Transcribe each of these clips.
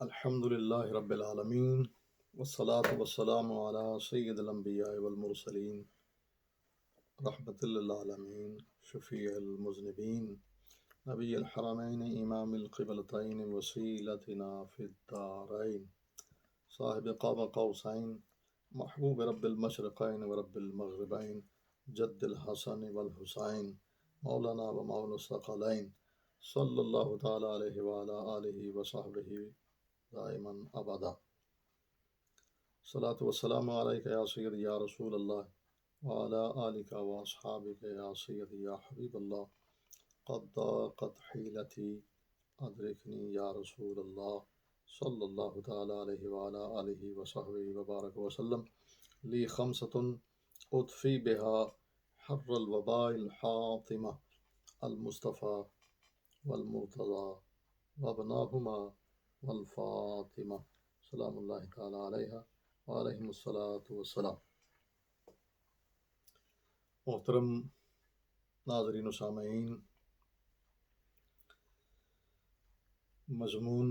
الحمد للہ رب العالمین والصلاة والسلام علی سید الانبیاء والمرسلین رحمۃ للعالمین شفیع المذنبین نبی الحرمین امام القبلتین وسیلتنا فی الدارین صاحب قاب قوسین محبوب رب المشرقین ورب المغربین جد الحسن والحسین مولانا و مولا الثقلین صلی اللہ تعالی علیہ وعلی آلہ وصحبہ دائما ابدا صلاۃ والسلام علیک یا سید یا رسول اللہ وعلی آلک واصحابک یا سید یا حبیب اللہ قد ضاقت حیلتی ادرکنی یا رسول اللہ صلی اللہ تعالی علیہ وعلی آلہ وصحبہ وبارک وسلم لی خمسۃ اطفی بہا حر الوباء الحاطمہ المصطفیٰ والمرتضی وابناہما والفاطمہ سلام اللہ تعالی علیہ وعلیہم الصلاۃ والسلام۔ محترم ناظرین و سامعین، مضمون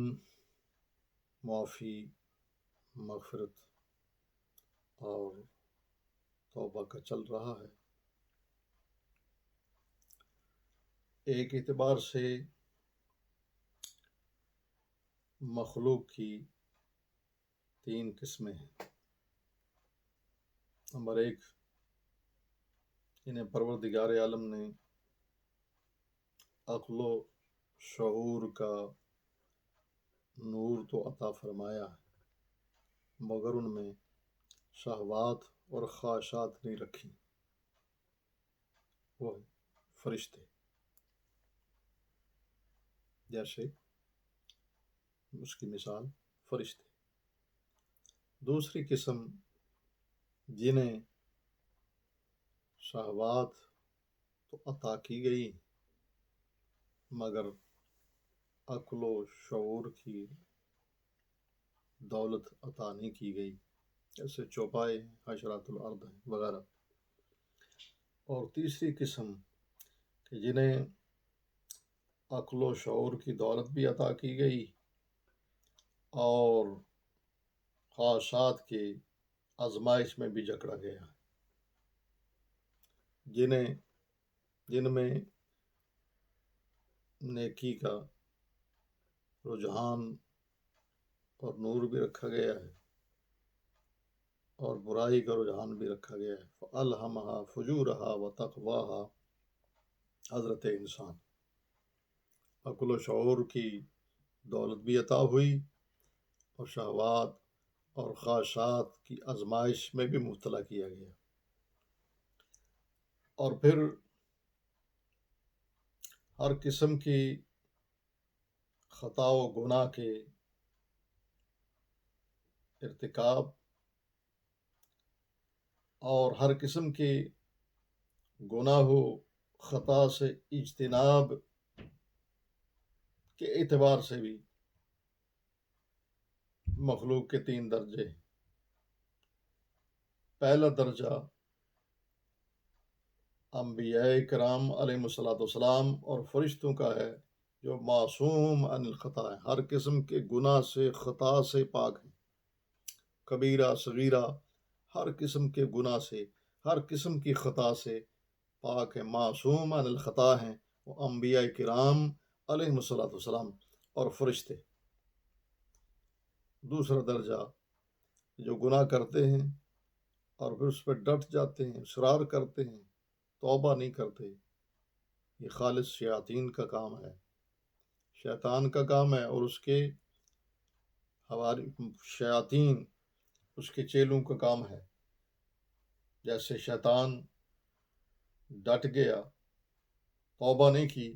معافی، مغفرت اور توبہ کا چل رہا ہے۔ ایک اعتبار سے مخلوق کی تین قسمیں ہیں۔ نمبر ایک، انہیں پروردگار عالم نے عقل و شعور کا نور تو عطا فرمایا ہے، مگر ان میں شہوات اور خواہشات نہیں رکھی۔ وہ فرشتے، جیسے اس کی مثال فرشتے۔ دوسری قسم، جنہیں شہوات تو عطا کی گئی مگر عقل و شعور کی دولت عطا نہیں کی گئی، جیسے چوپائے، حشرات الارض وغیرہ۔ اور تیسری قسم کہ جنہیں عقل و شعور کی دولت بھی عطا کی گئی اور خواہشات کی آزمائش میں بھی جکڑا گیا، جن میں نیکی کا رجحان اور نور بھی رکھا گیا ہے اور برائی کا رجحان بھی رکھا گیا ہے۔ فَأَلْهَمَهَا فُجُورَهَا وَتَقْوَاهَا، حضرت انسان عقل و شعور کی دولت بھی عطا ہوئی اور شہوات اور خواہشات کی آزمائش میں بھی مبتلا کیا گیا، اور پھر ہر قسم کی خطا و گناہ کے ارتکاب اور ہر قسم کے گناہ و خطا سے اجتناب کے اعتبار سے بھی مخلوق کے تین درجے۔ پہلا درجہ انبیاء کرام علیہ الصلوۃ والسلام اور فرشتوں کا ہے، جو معصوم عن الخطا ہے، ہر قسم کے گناہ سے، خطا سے پاک ہیں، کبیرہ صغیرہ، ہر قسم کے گناہ سے، ہر قسم کی خطا سے پاک ہے، معصوم عن الخطا ہیں وہ انبیاء کرام علیہ الصلوۃ والسلام اور فرشتے۔ دوسرا درجہ، جو گناہ کرتے ہیں اور پھر اس پہ ڈٹ جاتے ہیں، اصرار کرتے ہیں، توبہ نہیں کرتے، یہ خالص شیاطین کا کام ہے، شیطان کا کام ہے، اور اس کے شیاطین اس کے چیلوں کا کام ہے۔ جیسے شیطان ڈٹ گیا، توبہ نہیں کی،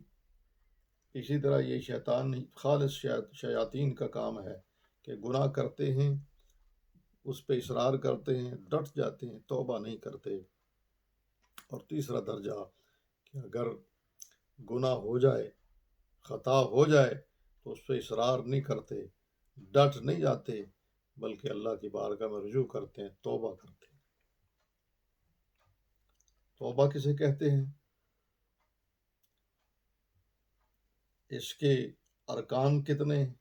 اسی طرح یہ شیطان خالص شیاطین کا کام ہے کہ گناہ کرتے ہیں، اس پہ اصرار کرتے ہیں، ڈٹ جاتے ہیں، توبہ نہیں کرتے۔ اور تیسرا درجہ کہ اگر گناہ ہو جائے، خطا ہو جائے تو اس پہ اصرار نہیں کرتے، ڈٹ نہیں جاتے، بلکہ اللہ کی بارگاہ میں رجوع کرتے ہیں، توبہ کرتے ہیں۔ توبہ کسے کہتے ہیں؟ اس کے ارکان کتنے ہیں؟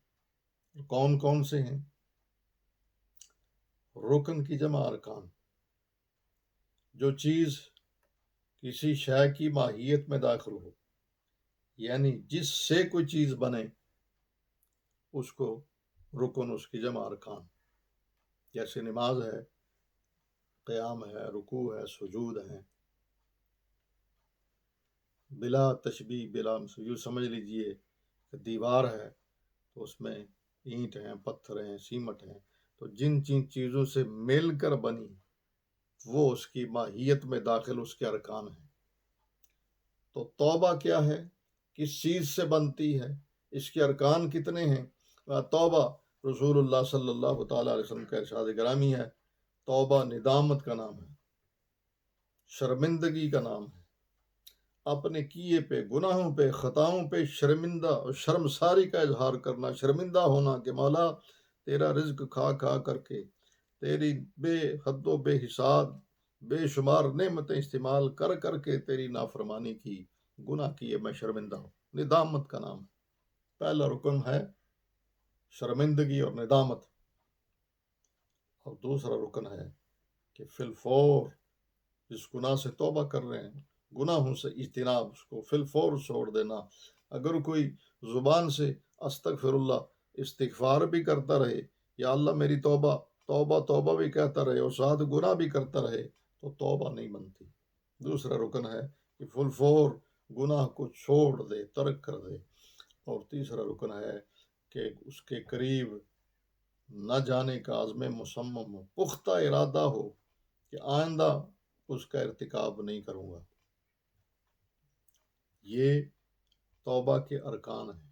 کون کون سے ہیں؟ رکن کی جمع ارکان، جو چیز کسی شے کی ماہیت میں داخل ہو، یعنی جس سے کوئی چیز بنے اس کو رکن، اس کی جمع ارکان، جیسے نماز ہے، قیام ہے، رکوع ہے، سجود ہے. بلا تشبیہ، بلا یوں سمجھ لیجئے کہ دیوار ہے تو اس میں اینٹ ہیں، پتھر ہیں، سیمٹ ہیں، تو جن جن چیزوں سے مل کر بنی وہ اس کی ماہیت میں داخل اس کے ارکان ہیں. تو توبہ کیا ہے؟ کس چیز سے بنتی ہے؟ اس کے ارکان کتنے ہیں؟ توبہ رسول اللہ صلی اللہ تعالیٰ علیہ وسلم کا ارشاد گرامی ہے، توبہ ندامت کا نام ہے، شرمندگی کا نام ہے. اپنے کیے پہ، گناہوں پہ، خطاؤں پہ شرمندہ اور شرمساری کا اظہار کرنا، شرمندہ ہونا کہ مولا تیرا رزق کھا کھا کر کے، تیری بے حد و بے حساب بے شمار نعمتیں استعمال کر کر کے تیری نافرمانی کی، گناہ کیے میں شرمندہ ہوں. ندامت کا نام ہے. پہلا رکن ہے شرمندگی اور ندامت، اور دوسرا رکن ہے کہ فی الفور جس گناہ سے توبہ کر رہے ہیں، گناہوں سے اجتناب، اس کو فی الفور چھوڑ دینا. اگر کوئی زبان سے استغفر اللہ استغفار بھی کرتا رہے، یا اللہ میری توبہ توبہ توبہ بھی کہتا رہے اور ساتھ گناہ بھی کرتا رہے تو توبہ نہیں بنتی. دوسرا رکن ہے کہ فی الفور گناہ کو چھوڑ دے، ترک کر دے. اور تیسرا رکن ہے کہ اس کے قریب نہ جانے کا عزم مصمم ہو، پختہ ارادہ ہو کہ آئندہ اس کا ارتکاب نہیں کروں گا. یہ توبہ کے ارکان ہیں.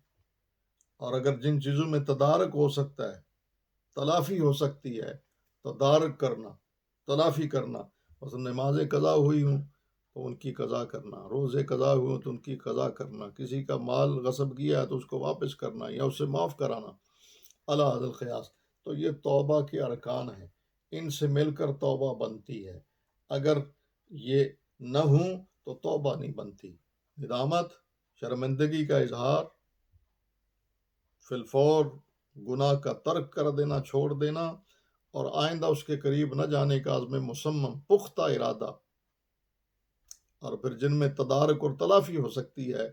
اور اگر جن چیزوں میں تدارک ہو سکتا ہے، تلافی ہو سکتی ہے، تدارک کرنا، تلافی کرنا، مثلا نمازیں قضا ہوئی ہوں تو ان کی قضا کرنا، روزے قضا ہوئے ہوں تو ان کی قضا کرنا، کسی کا مال غصب کیا ہے تو اس کو واپس کرنا یا اسے معاف کرانا، علی حد القیاس. تو یہ توبہ کے ارکان ہیں، ان سے مل کر توبہ بنتی ہے. اگر یہ نہ ہوں تو توبہ نہیں بنتی. ندامت، شرمندگی کا اظہار، فی الفور گناہ کا ترک کر دینا، چھوڑ دینا، اور آئندہ اس کے قریب نہ جانے کا عزم مصمم، پختہ ارادہ. اور پھر جن میں تدارک اور تلافی ہو سکتی ہے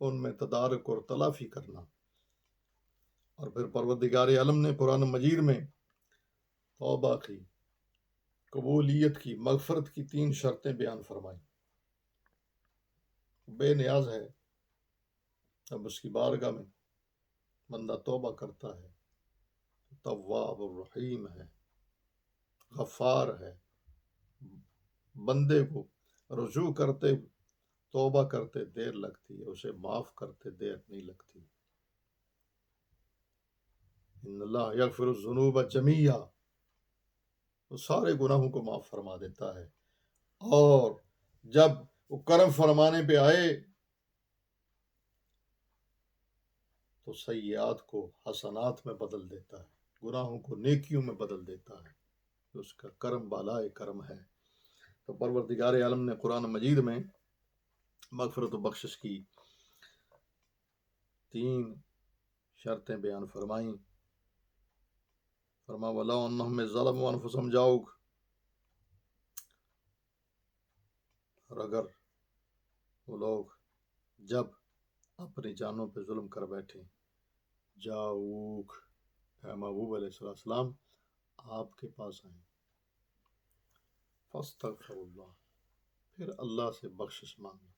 ان میں تدارک اور تلافی کرنا. اور پھر پروردگار عالم نے قرآن مجید میں توبہ کی، قبولیت کی، مغفرت کی 3 شرطیں بیان فرمائی. بے نیاز ہے، اب اس کی بارگاہ میں بندہ توبہ کرتا ہے، تواب الرحیم ہے، غفار ہے. بندے کو رجوع کرتے، توبہ کرتے دیر لگتی ہے، اسے معاف کرتے دیر نہیں لگتی. ان اللہ یغفر الذنوب جمیعا، وہ سارے گناہوں کو معاف فرما دیتا ہے. اور جب وہ کرم فرمانے پہ آئے تو سیئات کو حسنات میں بدل دیتا ہے، گناہوں کو نیکیوں میں بدل دیتا ہے. اس کا کرم بالائے کرم ہے. تو پروردگار عالم نے قرآن مجید میں مغفرت و بخشش کی 3 شرطیں بیان فرمائیں. فرما وَلَوْ أَنَّهُمْ إِذْ ظَلَمُوا أَنفُسَهُمْ جَاءُوكَ، اور اگر وہ لوگ جب اپنی جانوں پہ ظلم کر بیٹھے، جاؤک، اے محبوب علیہ السلام آپ کے پاس آئیں، فاستغفر اللہ، پھر اللہ سے بخشش مانگیں،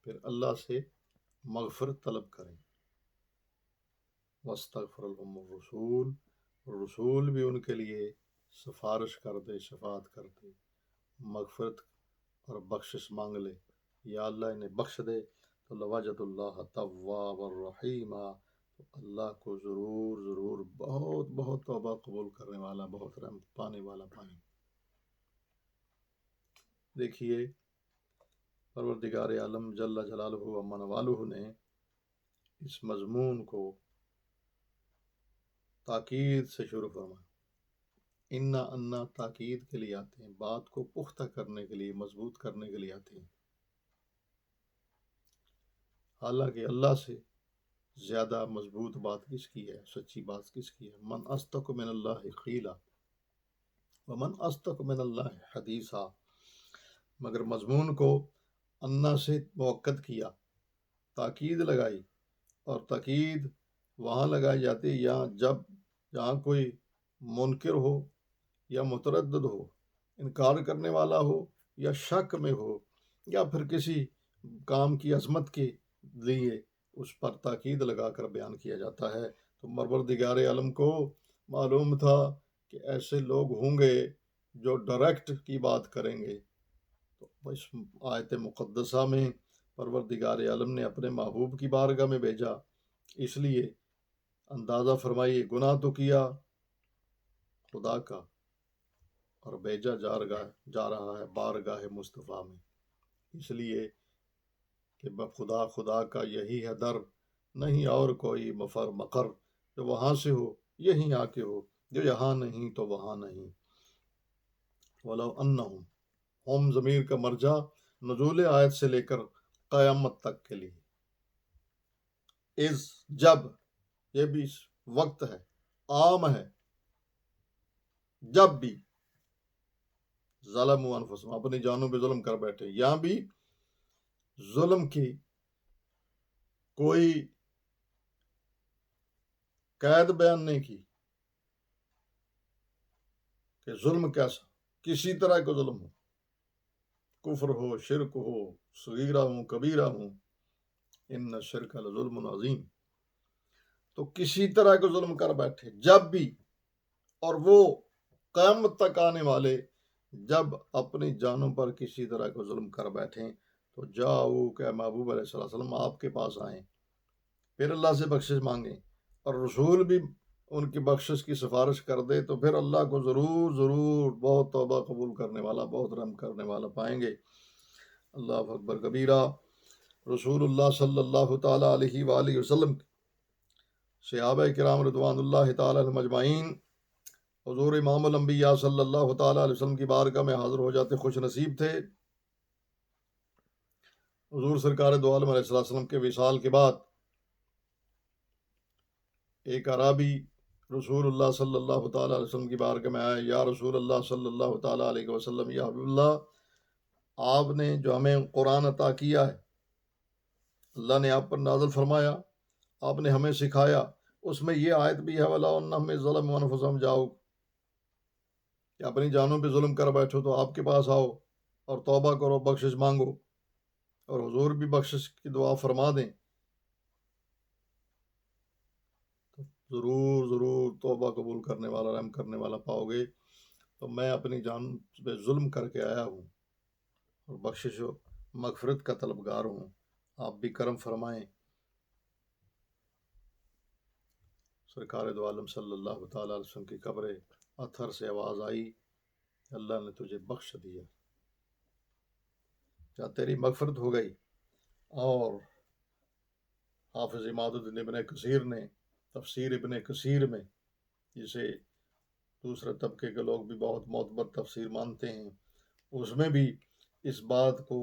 پھر اللہ سے مغفرت طلب کریں. واستغفر لهم الرسول، رسول بھی ان کے لیے سفارش کر دے، شفاعت کر دے، مغفرت اور بخشش مانگ لے، یا اللہ انہیں بخش دے، تو لوجد اللہ تواب الرحیم، اللہ کو ضرور ضرور بہت بہت توبہ قبول کرنے والا، بہت رحمت پانے والا پائیں. دیکھیے پروردگار عالم جل جلالہ و من والہ نے اس مضمون کو تاکید سے شروع فرمایا. انا تاکید کے لیے آتے ہیں، بات کو پختہ کرنے کے لیے، مضبوط کرنے کے لیے آتے ہیں. حالانکہ اللہ سے زیادہ مضبوط بات کس کی ہے، سچی بات کس کی ہے؟ من اصدق من اللہ قیلا ومن اصدق من اللہ حدیثا. مگر مضمون کو انا سے موقت کیا، تاکید لگائی، اور تاکید وہاں لگائی جاتی ہے جہاں کوئی منکر ہو یا متردد ہو، انکار کرنے والا ہو یا شک میں ہو، یا پھر کسی کام کی عظمت کے لیے اس پر تاکید لگا کر بیان کیا جاتا ہے. تو پروردگار عالم کو معلوم تھا کہ ایسے لوگ ہوں گے جو ڈائریکٹ کی بات کریں گے. تو اس آیت مقدسہ میں پروردگار عالم نے اپنے محبوب کی بارگاہ میں بھیجا، اس لیے اندازہ فرمائیے گناہ تو کیا خدا کا، اور بھیجا جا رہا ہے بارگاہ مصطفیٰ میں، اس لیے کہ خدا کا یہی ہے در، نہیں اور کوئی مفر مقر. جو وہاں سے ہو یہیں آ کے ہو، جو یہاں نہیں تو وہاں نہیں. وَلَوْ أَنَّهُمْ، ہوم ضمیر کا مرجع نزول آیت سے لے کر قیامت تک کے لیے. جب، یہ بھی وقت ہے، عام ہے، جب بھی ظلم انفسهم، اپنی جانوں پہ ظلم کر بیٹھے. یہاں بھی ظلم کی کوئی قید بیان نہیں کی کہ ظلم کیسا، کسی طرح کا ظلم ہو، کفر ہو، شرک ہو، صغیرہ ہو، کبیرہ ہو، ان الشرک لظلم عظیم. تو کسی طرح کا ظلم کر بیٹھے جب بھی، اور وہ قیامت تک آنے والے جب اپنی جانوں پر کسی طرح کا ظلم کر بیٹھیں تو جاؤ کہ محبوب علیہ الصلوۃ والسلام آپ کے پاس آئیں، پھر اللہ سے بخشش مانگیں، اور رسول بھی ان کی بخشش کی سفارش کر دے تو پھر اللہ کو ضرور بہت توبہ قبول کرنے والا، بہت رحم کرنے والا پائیں گے. اللہ اکبر کبیرہ. رسول اللہ صلی اللہ تعالیٰ علیہ وآلہ وسلم، صحابہ کرام رضوان اللہ تعالیٰ عنہم اجمعین حضور امام الانبیاء صلی اللہ تعالیٰ علیہ وسلم کی بارگاہ میں حاضر ہو جاتے خوش نصیب تھے. حضور سرکار دو عالم علیہ السلام کے وصال کے بعد ایک عرابی رسول اللہ صلی اللہ تعالیٰ علیہ وسلم کی بارگاہ میں آئے. یا رسول اللہ صلی اللہ تعالیٰ علیہ وسلم، یا حبیب اللہ، آپ نے جو ہمیں قرآن عطا کیا ہے، اللہ نے آپ پر نازل فرمایا، آپ نے ہمیں سکھایا، اس میں یہ آیت بھی ہے وَلَوْ أَنَّهُمْ ظَلَمُوا أَنفُسَهُمْ جاؤ، کہ اپنی جانوں پہ ظلم کر بیٹھو تو آپ کے پاس آؤ اور توبہ کرو، بخشش مانگو، اور حضور بھی بخشش کی دعا فرما دیں تو ضرور توبہ قبول کرنے والا، رحم کرنے والا پاؤ گے. تو میں اپنی جان پہ ظلم کر کے آیا ہوں اور بخشش و مغفرت کا طلبگار ہوں، آپ بھی کرم فرمائیں. سرکار دو عالم صلی اللہ تعالیٰ علیہ وسلم کی قبر اطہر سے آواز آئی، اللہ نے تجھے بخش دیا، کیا تیری مغفرت ہو گئی. اور حافظ عماد الدین ابن کثیر نے تفسیر ابن کثیر میں، جسے دوسرے طبقے کے لوگ بھی بہت معتبر تفسیر مانتے ہیں، اس میں بھی اس بات کو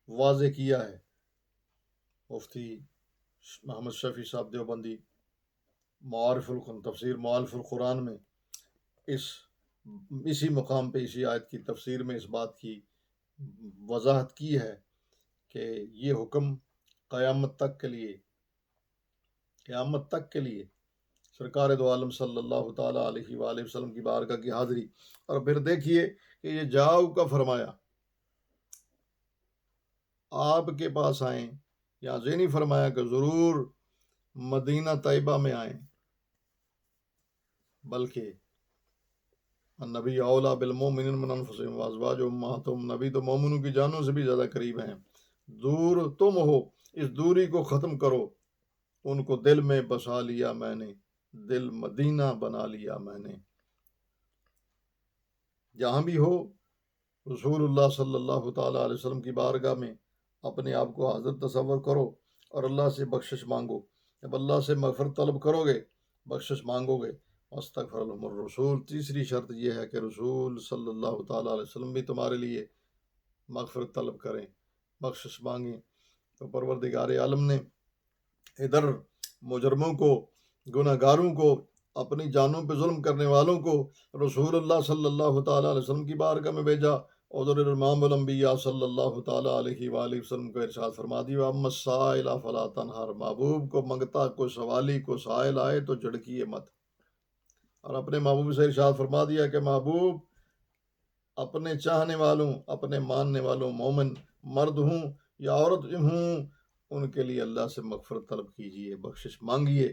واضح کیا ہے. مفتی محمد شفیع صاحب دیوبندی تفسیر معارف القرآن میں اسی مقام پہ، اسی آیت کی تفسیر میں اس بات کی وضاحت کی ہے کہ یہ حکم قیامت تک کے لیے سرکار دو عالم صلی اللہ تعالیٰ علیہ وآلہ وسلم کی بارگاہ کی حاضری. اور پھر دیکھیے کہ یہ جاؤ کا فرمایا، آپ کے پاس آئیں، یا ذہنی فرمایا کہ ضرور مدینہ طیبہ میں آئیں، بلکہ نبی اولا بالمؤمنین من انفسہم وازواجہم امہاتہم، نبی تو مومنوں کی جانوں سے بھی زیادہ قریب ہیں. دور تم ہو، اس دوری کو ختم کرو، ان کو دل میں بسا لیا میں نے، دل مدینہ بنا لیا میں نے. جہاں بھی ہو رسول اللہ صلی اللہ تعالیٰ علیہ وسلم کی بارگاہ میں اپنے آپ کو حاضر تصور کرو اور اللہ سے بخشش مانگو. جب اللہ سے مغفرت طلب کرو گے، بخشش مانگو گے، استغفر لهم الرسول. تیسری شرط یہ ہے کہ رسول صلی اللہ تعالیٰ علیہ وسلم بھی تمہارے لیے مغفرت طلب کریں، بخشش مانگیں. تو پروردگار عالم نے ادھر مجرموں کو، گناہ گاروں کو، اپنی جانوں پہ ظلم کرنے والوں کو رسول اللہ صلی اللہ تعالیٰ علیہ وسلم کی بارگاہ میں بھیجا. حضور امام الانبیاء صلی اللہ تعالیٰ علیہ وآلہ وسلم کو ارشاد فرما دیا اما السائل فلا تنہر، محبوب کو منگتا کو سوالی کو سائل آئے تو جھڑکیے مت. اور اپنے محبوب سے ارشاد فرما دیا کہ محبوب اپنے چاہنے والوں، اپنے ماننے والوں، مومن مرد ہوں یا عورت ہوں، ان کے لیے اللہ سے مغفرت طلب کیجئے، بخشش مانگیے.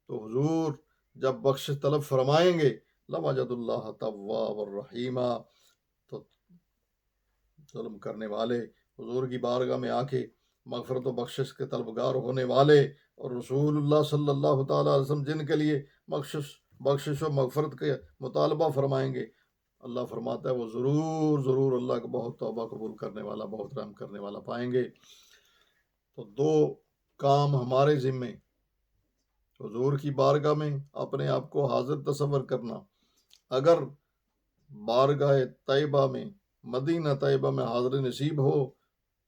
تو حضور جب بخشش طلب فرمائیں گے لوجد اللہ تواب الرحیم، تو ظلم کرنے والے حضور کی بارگاہ میں آ کے مغفرت و بخشش کے طلبگار ہونے والے اور رسول اللہ صلی اللہ تعالیٰ علیہ وسلم جن کے لیے بخشش و مغفرت کے مطالبہ فرمائیں گے، اللہ فرماتا ہے وہ ضرور ضرور اللہ کو بہت توبہ قبول کرنے والا، بہت رحم کرنے والا پائیں گے. تو دو کام ہمارے ذمے، حضور کی بارگاہ میں اپنے آپ کو حاضر تصور کرنا. اگر بارگاہ طیبہ میں، مدینہ طیبہ میں حاضر نصیب ہو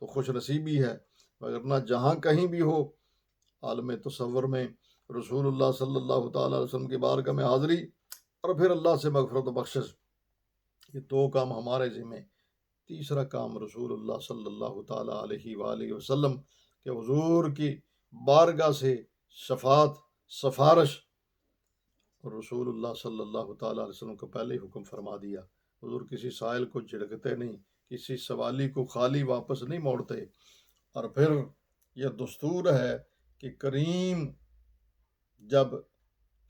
تو خوش نصیبی ہے، وگرنہ جہاں کہیں بھی ہو عالم تصور میں رسول اللہ صلی اللہ تعالیٰ علیہ وسلم کی بارگاہ میں حاضری اور پھر اللہ سے مغفرت و بخشش، یہ دو کام ہمارے ذمہ. تیسرا کام رسول اللہ صلی اللہ تعالیٰ علیہ وآلہ وسلم کہ حضور کی بارگاہ سے شفاعت، سفارش. رسول اللہ صلی اللہ تعالیٰ علیہ وسلم کو پہلے حکم فرما دیا، حضور کسی سائل کو جھڑکتے نہیں، کسی سوالی کو خالی واپس نہیں موڑتے. اور پھر یہ دستور ہے کہ کریم جب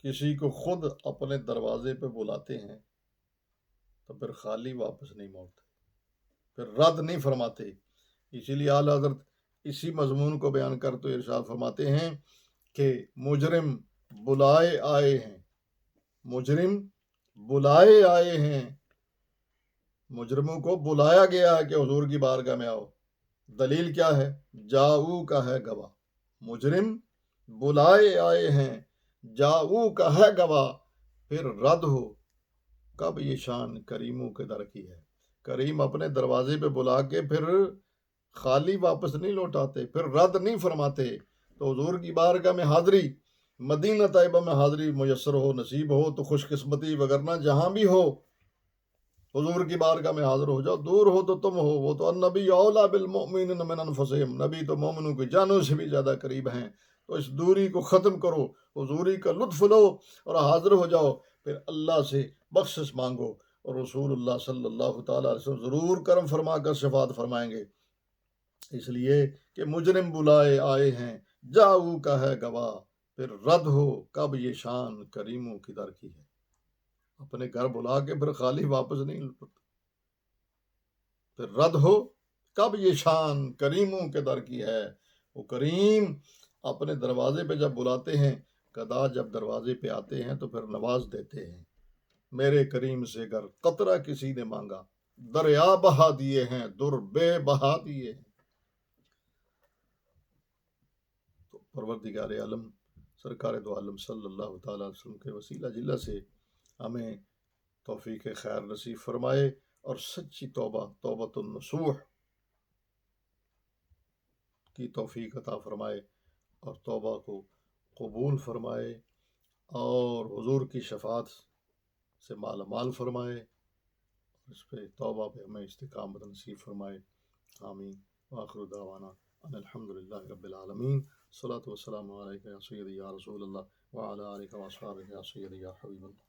کسی کو خود اپنے دروازے پہ بلاتے ہیں تو پھر خالی واپس نہیں موڑتے، پھر رد نہیں فرماتے. اسی لیے اعلیٰ حضرت اسی مضمون کو بیان کرتے ارشاد فرماتے ہیں کہ مجرم بلائے آئے ہیں، مجرم بلائے آئے ہیں. مجرموں کو بلایا گیا ہے کہ حضور کی بارگاہ میں آؤ. دلیل کیا ہے؟ جاؤ کا ہے گواہ. مجرم بلائے آئے ہیں، جاؤ کا ہے گواہ، پھر رد ہو کب یہ شان کریموں کے در کی ہے. کریم اپنے دروازے پہ بلا کے پھر خالی واپس نہیں لوٹاتے، پھر رد نہیں فرماتے. تو حضور کی بارگاہ میں حاضری، مدینہ طیبہ میں حاضری میسر ہو، نصیب ہو تو خوش قسمتی، وگرنہ جہاں بھی ہو حضور کی بارگاہ میں حاضر ہو جاؤ. دور ہو تو تم ہو، وہ تو النبی اولیٰ بالمؤمنین من انفسہم، نبی تو مومنوں کی جانوں سے بھی زیادہ قریب ہیں. تو اس دوری کو ختم کرو، حضوری کا لطف لو اور حاضر ہو جاؤ. پھر اللہ سے بخشش مانگو اور رسول اللہ صلی اللہ تعالیٰ علیہ وسلم ضرور کرم فرما کر شفاعت فرمائیں گے. اس لیے کہ مجرم بلائے آئے ہیں، جاؤ کا ہے گواہ، پھر رد ہو کب یہ شان کریموں کی در کی ہے. اپنے گھر بلا کے پھر خالی واپس نہیں لوٹتے، پھر رد ہو کب یہ شان کریموں کے در کی ہے. وہ کریم اپنے دروازے پہ جب بلاتے ہیں، قضا جب دروازے پہ آتے ہیں تو پھر نواز دیتے ہیں. میرے کریم سے گر قطرہ کسی نے مانگا، دریا بہا دیے ہیں، در بے بہا دیے ہیں. تو پروردگار عالم سرکار دو عالم صلی اللہ تعالیٰ علیہ وسلم کے وسیلہ جلہ سے ہمیں توفیق خیر نصیب فرمائے اور سچی توبہ، توبۃ النصوح کی توفیق عطا فرمائے اور توبہ کو قبول فرمائے اور حضور کی شفاعت سے مالا مال فرمائے، اس پہ توبہ پہ ہمیں استقامت نصیب فرمائے. آمین. وآخر دعوانا ان الحمدللہ رب العالمین. الصلاۃ والسلام علیکہ یا سیدی یا رسول اللہ وعلی آلہ واصحابہ یا سیدی یا حبیب اللہ.